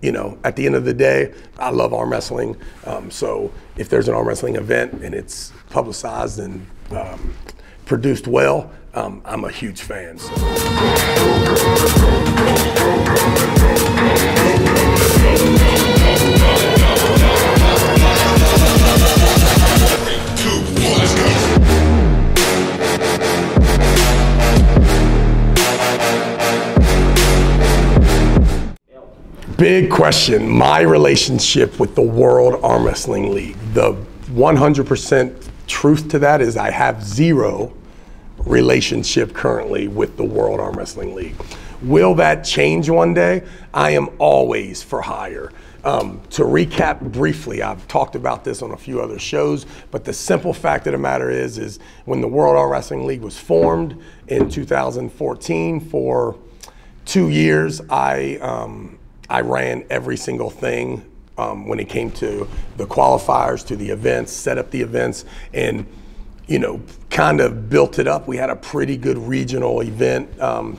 you know, at the end of the day, I love arm wrestling. So if there's an arm wrestling event and it's publicized and produced well, I'm a huge fan. So. Big question, my relationship with the World Arm Wrestling League. The 100% truth to that is I have zero relationship currently with the World Arm Wrestling League. Will that change one day? I am always for hire. To recap briefly, I've talked about this on a few other shows, but the simple fact of the matter is when the World Arm Wrestling League was formed in 2014, for 2 years, I ran every single thing when it came to the qualifiers, to the events, set up the events, and you know, kind of built it up. We had a pretty good regional event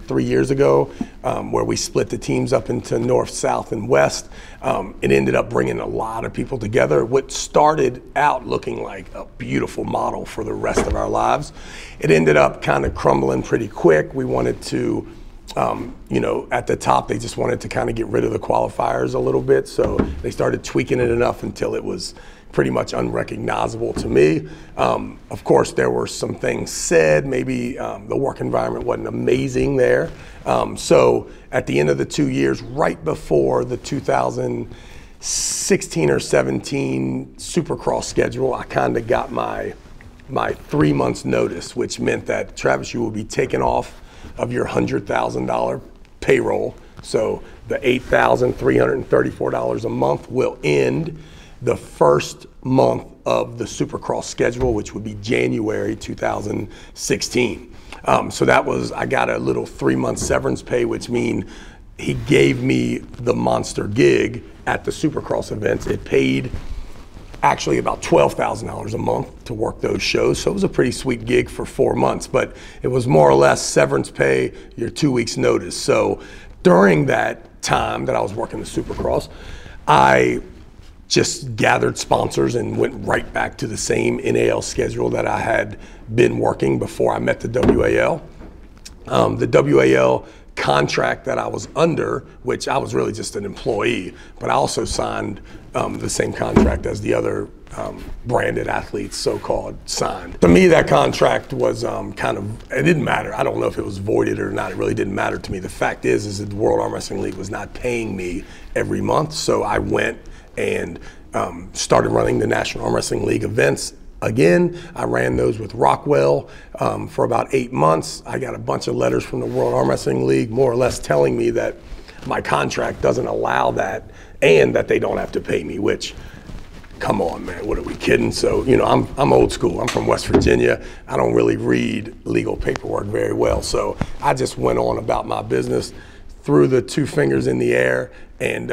3 years ago where we split the teams up into North, South, and West. It ended up bringing a lot of people together. What started out looking like a beautiful model for the rest of our lives, it ended up kind of crumbling pretty quick. We wanted to, you know, at the top, they just wanted to kind of get rid of the qualifiers a little bit. So they started tweaking it enough until it was pretty much unrecognizable to me. Of course, there were some things said, maybe the work environment wasn't amazing there. So at the end of the 2 years, right before the 2016 or 17 Supercross schedule, I kind of got my 3 months notice, which meant that, Travis, you will be taken off of your $100,000 payroll. So the $8,334 a month will end the first month of the Supercross schedule, which would be January 2016. So that was, I got a little 3-month severance pay, which means he gave me the monster gig at the Supercross events. It paid actually about $12,000 a month to work those shows. So it was a pretty sweet gig for 4 months, but it was more or less severance pay, your 2 weeks notice. So during that time that I was working the Supercross, I just gathered sponsors and went right back to the same NAL schedule that I had been working before I met the WAL. The WAL contract that I was under, which I was really just an employee, but I also signed the same contract as the other branded athletes, so-called, signed. To me, that contract was kind of, it didn't matter. I don't know if it was voided or not. It really didn't matter to me. The fact is that the World Arm Wrestling League was not paying me every month, so I went and started running the National Arm Wrestling League events again. I ran those with Rockwell for about 8 months. I got a bunch of letters from the World Arm Wrestling League more or less telling me that my contract doesn't allow that and that they don't have to pay me, which, come on, man, what are we kidding? So, you know, I'm old school. I'm from West Virginia. I don't really read legal paperwork very well. So I just went on about my business, threw the 2 fingers in the air, and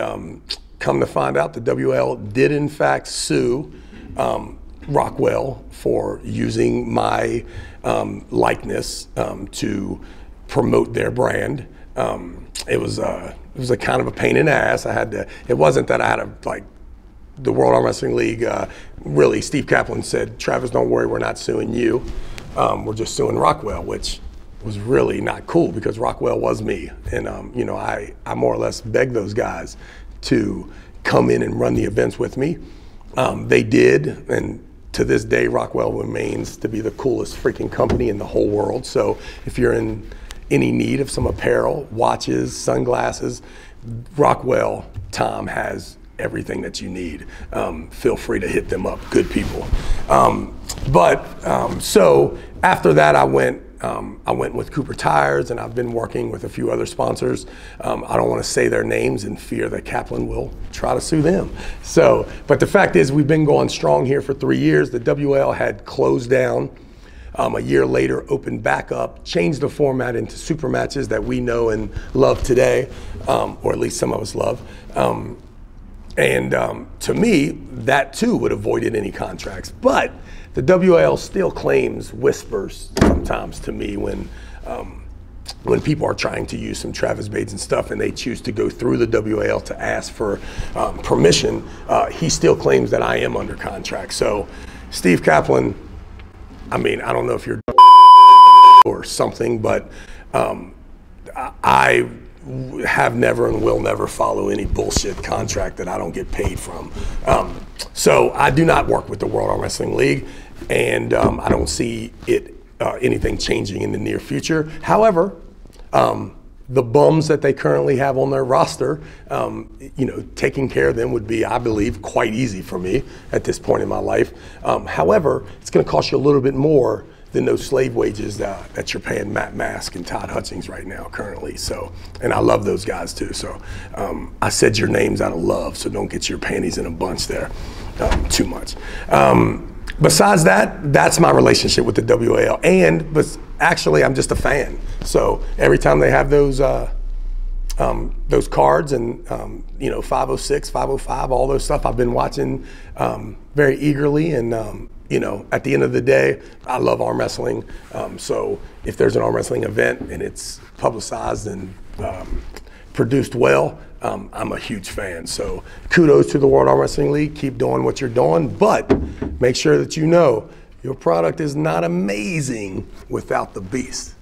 come to find out the WL did in fact sue Rockwell for using my likeness to promote their brand. It was a kind of a pain in the ass. I had to, it wasn't that I had to, like, the World Arm Wrestling League, really, Steve Kaplan said, Travis, don't worry, we're not suing you. We're just suing Rockwell, which was really not cool because Rockwell was me. And, you know, I more or less begged those guys to come in and run the events with me. They did, and to this day, Rockwell remains to be the coolest freaking company in the whole world. So if you're in any need of some apparel, watches, sunglasses, Rockwell, Tom, has everything that you need. Feel free to hit them up, good people. So after that, I went with Cooper Tires, and I've been working with a few other sponsors. I don't want to say their names in fear that Kaplan will try to sue them. So, but the fact is, we've been going strong here for 3 years. The WL had closed down. A year later, opened back up, changed the format into super matches that we know and love today, or at least some of us love. To me, that too would have voided any contracts. But the WAL still claims, whispers sometimes to me when when people are trying to use some Travis Bagent stuff and they choose to go through the WAL to ask for permission, he still claims that I am under contract. So Steve Kaplan, I mean, I don't know if you're or something, but I have never and will never follow any bullshit contract that I don't get paid from. So I do not work with the World Arm Wrestling League, and I don't see it anything changing in the near future. However, the bums that they currently have on their roster, you know, taking care of them would be, I believe, quite easy for me at this point in my life. However, it's going to cost you a little bit more than those slave wages that you're paying Matt Mask and Todd Hutchings right now currently. So, and I love those guys too. So I said your names out of love, so don't get your panties in a bunch there too much. Besides that, that's my relationship with the WAL. But actually, I'm just a fan. So every time they have those cards and you know, 506, 505, all those stuff, I've been watching very eagerly. And you know, at the end of the day, I love arm wrestling. So if there's an arm wrestling event and it's publicized and produced well, I'm a huge fan. So kudos to the World Arm Wrestling League. Keep doing what you're doing, but make sure that you know your product is not amazing without the beast.